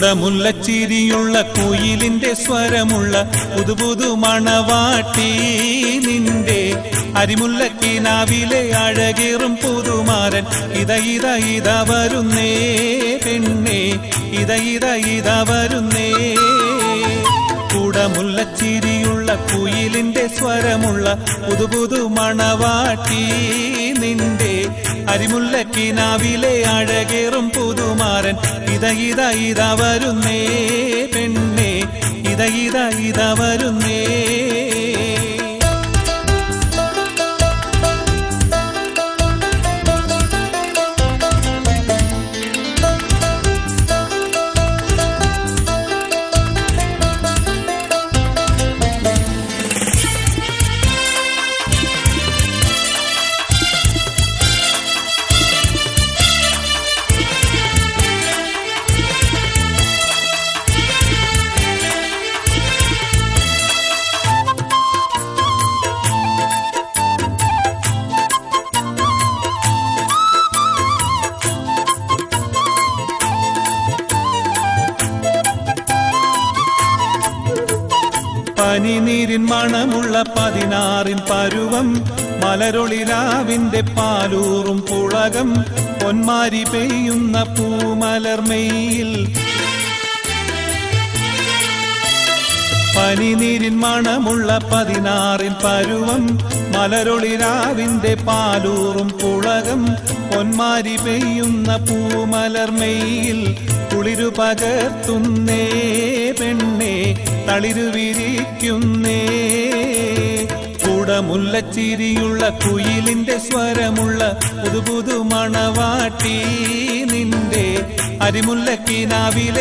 കുടമുല്ലച്ചിരിയുള്ള കുയിലിന്റെ സ്വരമുള്ള പുതുപുതു മണവാട്ടി നിന്റെ അരിമുല്ലക്കിനാവിലെ അഴകേറും പുതുമാരൻ ഇത വരുന്നേ പെണ്ണേ ഇത വരുന്നേ. കുടമുല്ലച്ചിരിയുള്ള കുയിലിന്റെ സ്വരമുള്ള പുതുപുതു മണവാട്ടി നിന്റെ അരിമുല്ലക്കിനാവിലെ അഴകേറും പുതുമാരൻ ഇത വരുന്നേ പെണ്ണേ ഇത വരുന്നേ. പനിനീരിൻ മണമുള്ള 16 പരുവം മലരൊളിരാവിന്റെ പാലൂറും പുളകം പൊന്മാരി പെയ്യുന്ന പൂമലർമെയിൽ. പനിനീരിൻ മണമുള്ള 16 പരുവം മലരൊളിരാവിന്റെ പാലൂറും പുളകം പൊന്മാരി പെയ്യുന്ന പൂമലർമെയിൽ. കുളിരു പകർത്തുന്നേ പെണ്ണേ തളിരു വിരിക്കുന്നേ. കുടമുല്ലച്ചിരിയുള്ള കുയിലിന്റെ സ്വരമുള്ള പുതുപുതു മണവാട്ടി നിന്റെ അരിമുല്ലക്കിനാവിലെ